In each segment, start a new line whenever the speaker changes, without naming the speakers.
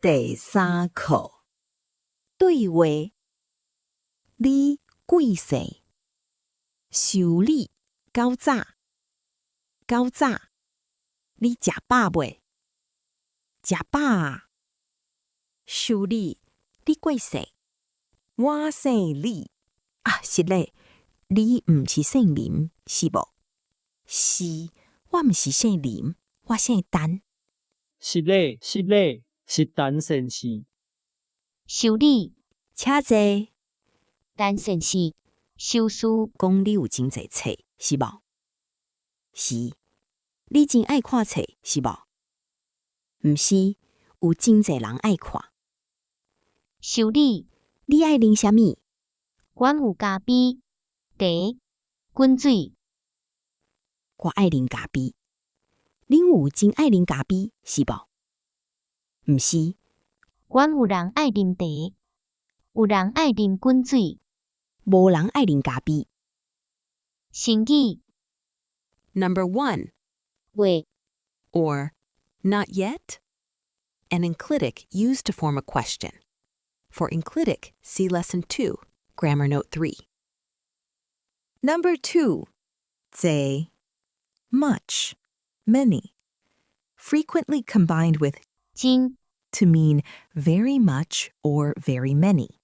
第三課對話。你幾歲？收你夠早？夠早？你食飽未？食飽啊。收你幾歲？我姓李。啊，是咧，你唔是姓林，是無？是，我唔是姓林，我姓陳。
是咧，是陳先生。
收你，
請坐。
陳先生，收事
講你有真濟冊，是無？是，你真愛看冊，是無？毋是，有真濟人愛看。
收你，
你愛啉啥物？
阮有咖啡、茶、滾水。
我愛啉咖啡。恁有真愛啉咖啡，是無？毋是，
阮有人愛啉茶，有人愛啉滾水，
無人愛啉咖啡。
成語
Number 1.
話
Or, not yet? An enclitic used to form a question. For enclitic, see Lesson 2, Grammar Note 3. Number 2. 濟 much, many. Frequently combined with
真
to mean very much or very many.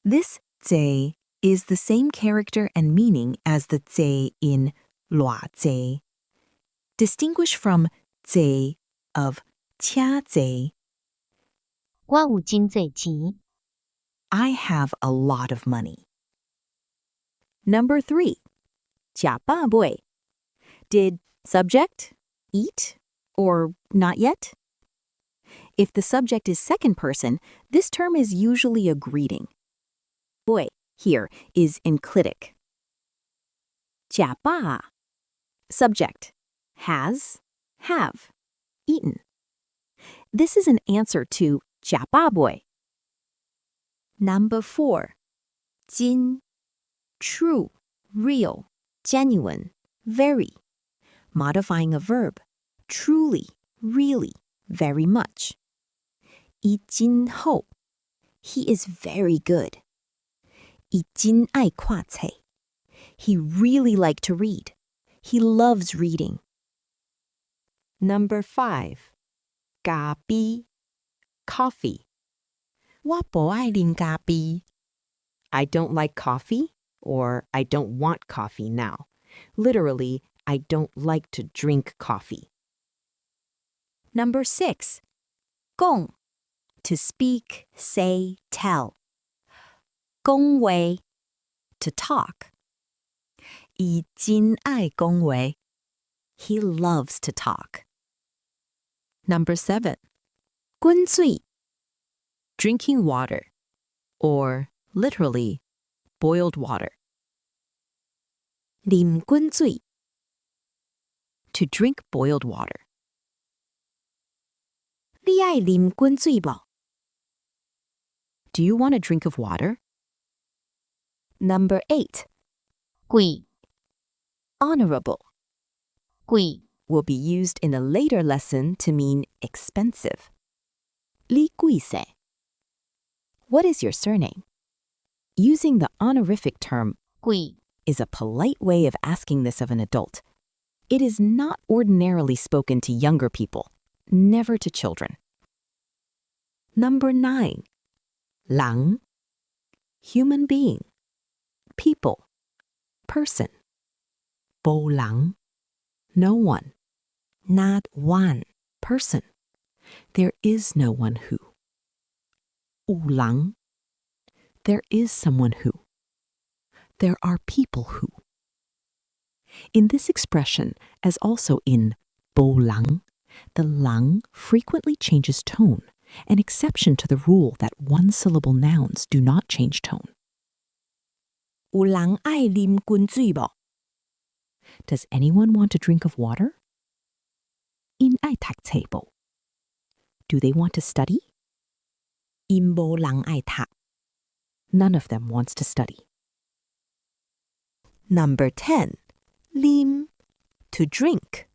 This 濟 is the same character and meaning as the 濟 in 偌濟. Distinguished from 濟 of 車濟.
我有真濟錢。
I have a lot of money. Number 3. 食飽未? Did subject eat or not yet? If the subject is second person, this term is usually a greeting. Boy here is enclitic. 食飽. Subject has, have, eaten. This is an answer to 食飽未? Number 4. 真 true, real, genuine, very. Modifying a verb. Truly, really, very much. 伊真好. He is very good. 伊真愛看冊. He really liked to read. He loves reading. Number 5. 咖啡 coffee. 我不愛啉咖啡. I don't like coffee, or I don't want coffee now. Literally, I don't like to drink coffee. Number 6. 講 to speak, say, tell. 講話 to talk. 伊真愛講話. He loves to talk. Number 7. 滾水 drinking water, or literally, boiled water. 啉滾水 to drink boiled water. 你愛啉滾水無? Do you want a drink of water? Number 8.
貴
Honorable.
貴
Will be used in a later lesson to mean expensive. 你幾歲? What is your surname? Using the honorific term
貴
is a polite way of asking this of an adult. It is not ordinarily spoken to younger people, never to children. Number 9. 人 human being, people, person. 無人 no one, not one person. There is no one who. 有人 there is someone who. There are people who. In this expression, as also in 無人, the lang frequently changes tone, an exception to the rule that one-syllable nouns do not change tone. 有人愛啉滾水無? Does anyone want to drink of water? 因愛讀冊無? Do they want to study? 因無人愛讀. None of them wants to study. Number 10. 啉 to drink.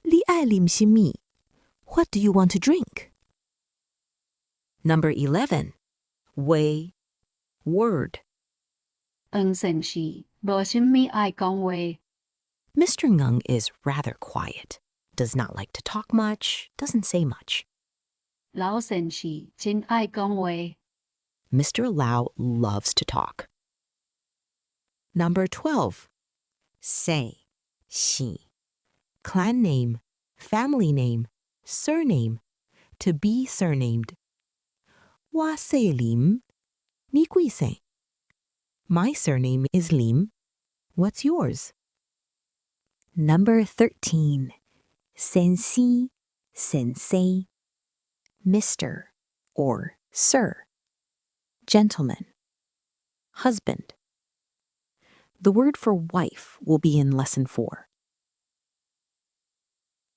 你愛啉什麼? What do you want to drink? Number 11. Way, word.
成是無啥物愛講話，
Mr. Ngeng is rather quiet, does not like to talk much, doesn't say much.
老成是真愛講話。
Mr. Lau loves to talk. Number 12. Say, she. Clan name, family name, surname, to be surnamed. Wa say Lim, ni kui say. My surname is Lim. What's yours? Number 13. Sensei, sensei. Mr. or sir. Gentleman. Husband. The word for wife will be in lesson 4.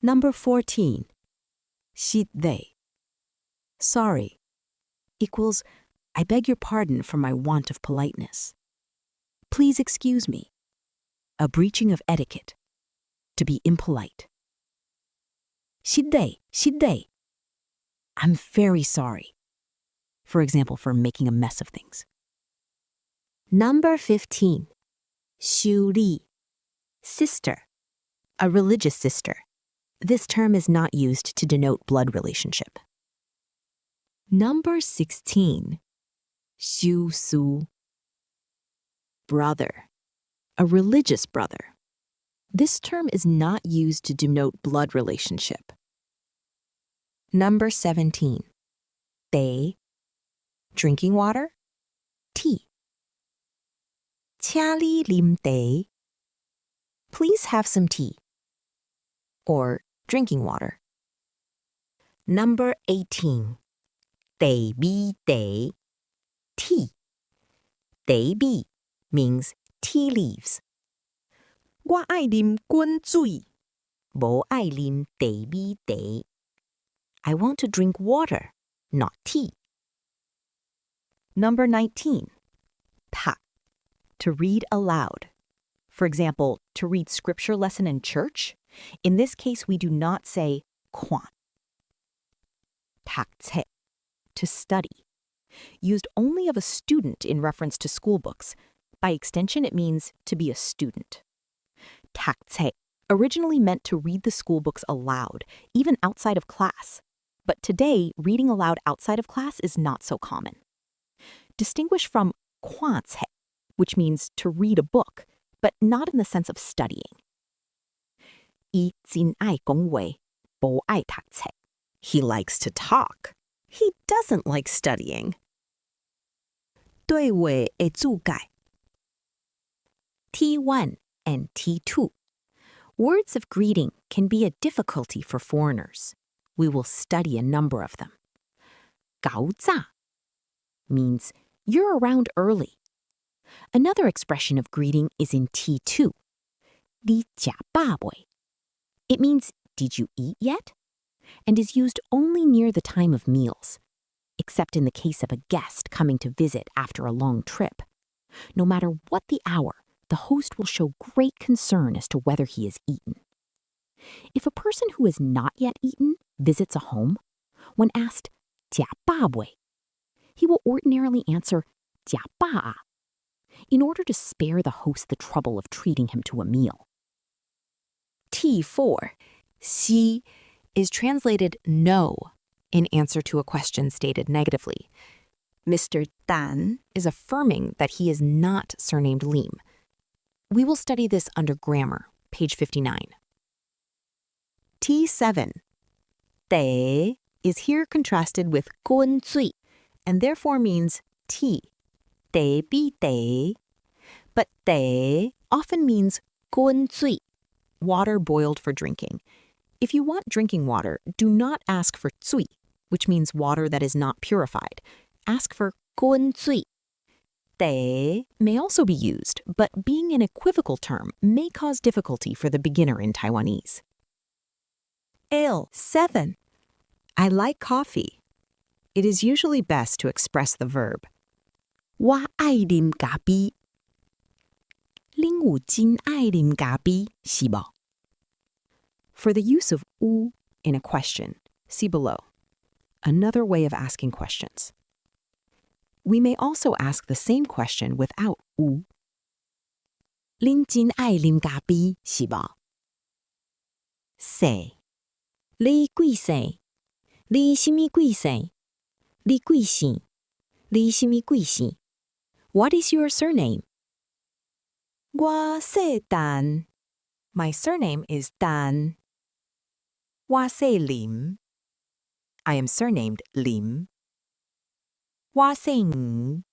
Number 14. Shitde. Sorry. Equals, I beg your pardon for my want of politeness. Please excuse me. A breaching of etiquette. To be impolite. Shitde, shitde. I'm very sorry. For example, for making a mess of things. Number 15. Shuri. Sister. A religious sister. This term is not used to denote blood relationship. Number 16. Shu-su. Brother. A religious brother. This term is not used to denote blood relationship. Number 17. Teh. Drinking water. Tea. Chia-li lim teh. Please have some tea. Or drinking water. Number 18. Teh bi teh. Tea. Teh bi means tea leaves. 我愛啉滾水，無愛啉茶米茶. I want to drink water, not tea. Number 19. Ta. To read aloud. For example, to read scripture lesson in church. In this case, we do not say kwan. Takce. To study. Used only of a student in reference to school books. By extension, it means to be a student. Takce originally meant to read the school books aloud, even outside of class. But today, reading aloud outside of class is not so common. Distinguished from kwanse, which means to read a book, but not in the sense of studying. He likes to talk. He doesn't like studying. 對我的注解. T1 and T2. Words of greeting can be a difficulty for foreigners. We will study a number of them. 搞早 means you're around early. Another expression of greeting is in T2. 你吃飽未? It means, did you eat yet? And is used only near the time of meals, except in the case of a guest coming to visit after a long trip. No matter what the hour, the host will show great concern as to whether he has eaten. If a person who has not yet eaten visits a home, when asked, 吃飽未? He will ordinarily answer, 吃飽, in order to spare the host the trouble of treating him to a meal. T4, si, is translated no in answer to a question stated negatively. Mr. Tan is affirming that he is not surnamed Lim. We will study this under grammar, page 59. T7. Teh is here contrasted with gun cui, and therefore means tea. Teh bi teh. But teh often means gun cui, water boiled for drinking. If you want drinking water, do not ask for cui, which means water that is not purified. Ask for gun cui. Teh may also be used, but being an equivocal term may cause difficulty for the beginner in Taiwanese. L7. I like coffee. It is usually best to express the verb. 我愛啉咖啡. 恁有真愛啉咖啡是無? For the use of u in a question, see below. another way of asking questions. We may also ask the same question without 唔. 恁真愛啉咖啡是無? 歲. 你幾歲? 你什麼幾歲? 你幾歲? 你什麼幾歲? What is your surname? 我姓陳. My surname is Tan. 我姓林. I am surnamed Lim. 我姓吳.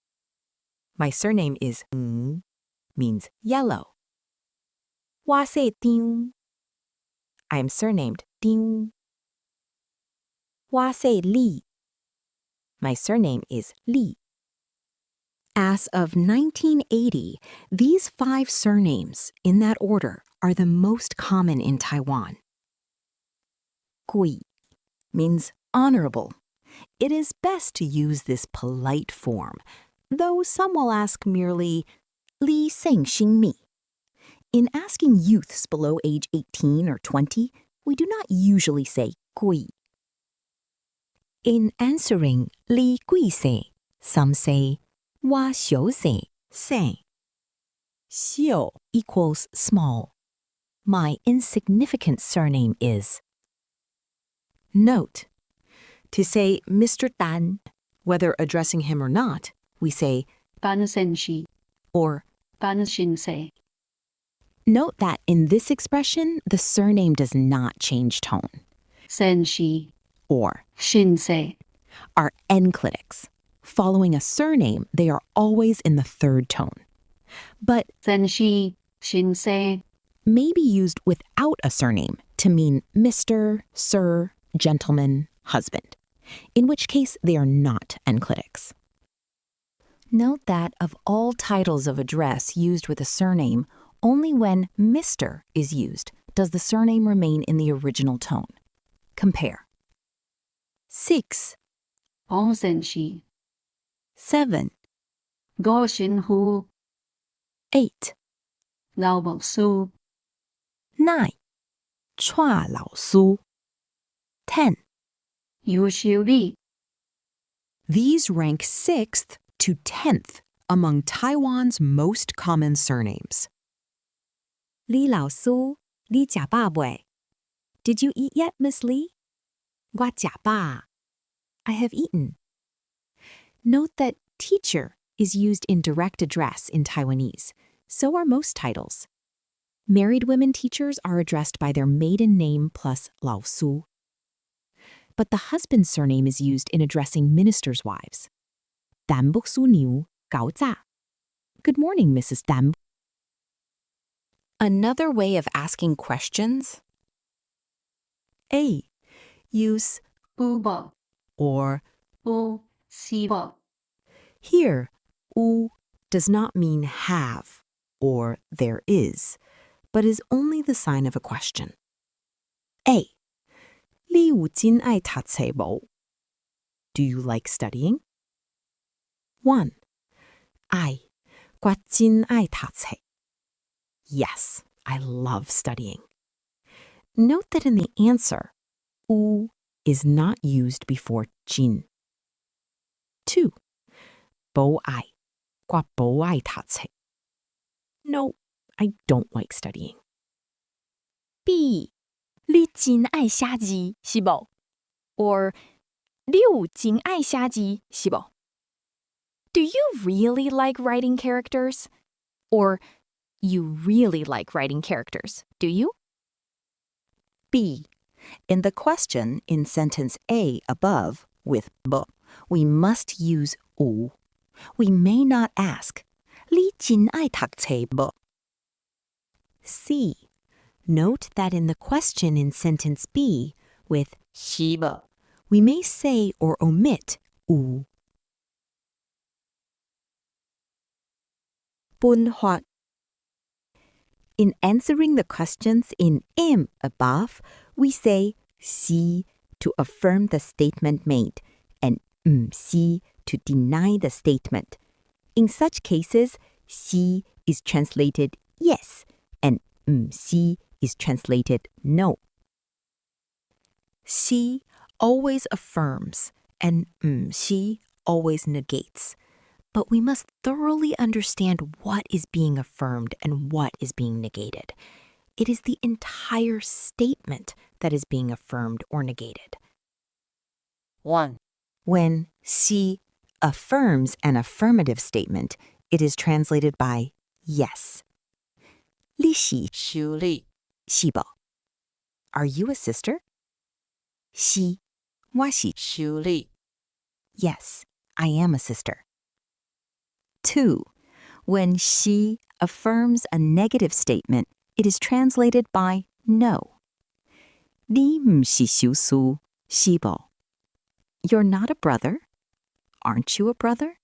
My surname is Ng, means yellow. 我姓張. I am surnamed Ding. 我姓李. My surname is Li. As of 1980, these 5 surnames, in that order, are the most common in Taiwan. Gui means honorable. It is best to use this polite form, though some will ask merely, Li Seng Xing Mi. In asking youths below age 18 or 20, we do not usually say Gui. In answering Li Gui Se, some say Wa Xiu Se, Say. Xiu equals small. My insignificant surname is. Note: to say Mr. Tan, whether addressing him or not, we say
Tan Senshi,
or.
Tan Shinse.
Note that in this expression, the surname does not change tone.
Senshi,
Or
Shinse.
are enclitics. Following a surname, they are always in the third tone. But
Senshi, Shinse.
may be used without a surname to mean Mr., Sir, gentleman, husband, in which case they are not enclitics. Note that of all titles of address used with a surname, only when Mr. is used does the surname remain in the original tone. Compare. 6,
Hong Senshi.
7,
Go Shinhu.
8,
Lao Bảo Su.
9, 蔡老師, 10.
Yu Xiu Li.
These rank 6th to 10th among Taiwan's most common surnames. Li Lao Su, Li Jia Ba Wei. Did you eat yet, Miss Li? Gua Jia Ba. I have eaten. Note that teacher is used in direct address in Taiwanese. So are most titles. Married women teachers are addressed by their maiden name plus Lao Su. But the husband's surname is used in addressing ministers' wives. Dam Buk Su Niu Gao Za. Good morning, Mrs. Dam. Another way of asking questions. A. Use
Bu Bo.
or.
Bu Si Bo.
Here, u does not mean have or there is, but is only the sign of a question. A. 你有真愛讀冊無? Do you like studying? 1. I. 我真愛讀冊. Yes, I love studying. Note that in the answer, u is not used before jin. 2. 不愛, 我不愛讀冊. No, I don't like studying.
B. 你真愛寫字是無? Or 你有真愛寫字是無? Do you really like writing characters? Or you really like writing characters, do you?
B. In the question in sentence A above with b, we must use u. We may not ask, 你真愛讀冊無? C. Note that in the question in sentence B with 是無, we may say or omit u. 分法. In answering the questions in M above, we say si to affirm the statement made and si to deny the statement. In such cases, si is translated yes and si is translated no. Si always affirms and 是 always negates. But we must thoroughly understand what is being affirmed and what is being negated. It is the entire statement that is being affirmed or negated.
1.
When she affirms an affirmative statement, it is translated by yes. 你是
修理
是否? Are you a sister? 是我是
修理
Yes, I am a sister. 2. When she affirms a negative statement, it is translated by no. 你不是小叔是否? You're not a brother? Aren't you a brother?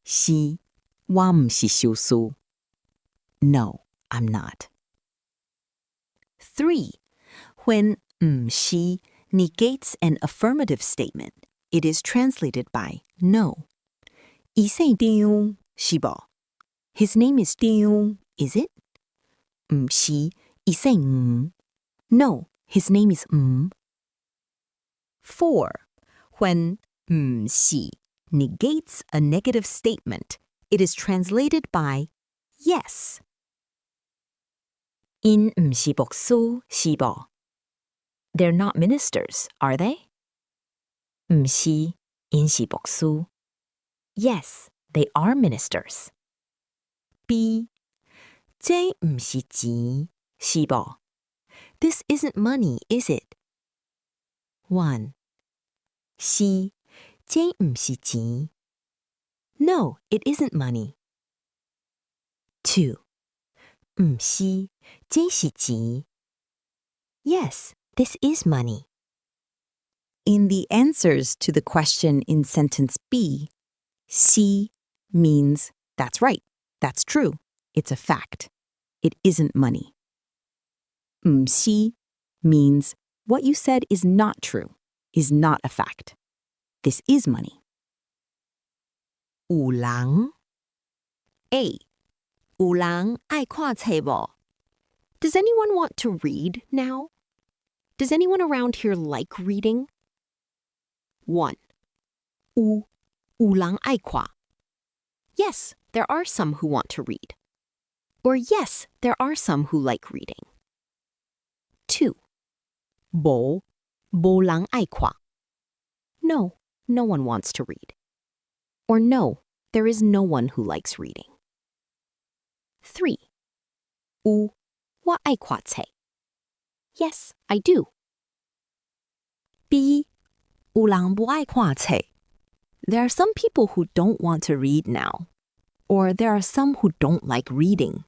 是我不是小叔 No, I'm not. 3. When 不是 negates an affirmative statement, it is translated by no. 伊姓張是否? His name is 張, is it? 不是伊姓吳 No, his name is 吳. 4. When 不是 negates a negative statement, it is translated by yes. 因不是牧師是否? They're not ministers, are they? 不是因是牧師 Yes, they are ministers. B. 這不是錢是否? This isn't money, is it? 1. 是這不是錢 No, it isn't money. 2. 不是這是錢 Yes, this is money. In the answers to the question in sentence B, C means that's right, that's true, it's a fact. It isn't money. 不是 means what you said is not true, is not a fact. This is money. 有人 A. 有人愛看冊無? Does anyone want to read now? Does anyone around here like reading? 1. 有人愛看. Yes, there are some who want to read. Or yes, there are some who like reading. 2. 無人愛看. No, no one wants to read. Or no, there is no one who likes reading. 3. 有我愛看冊. Yes, I do. B. 有人不愛看冊. There are some people who don't want to read now. Or there are some who don't like reading.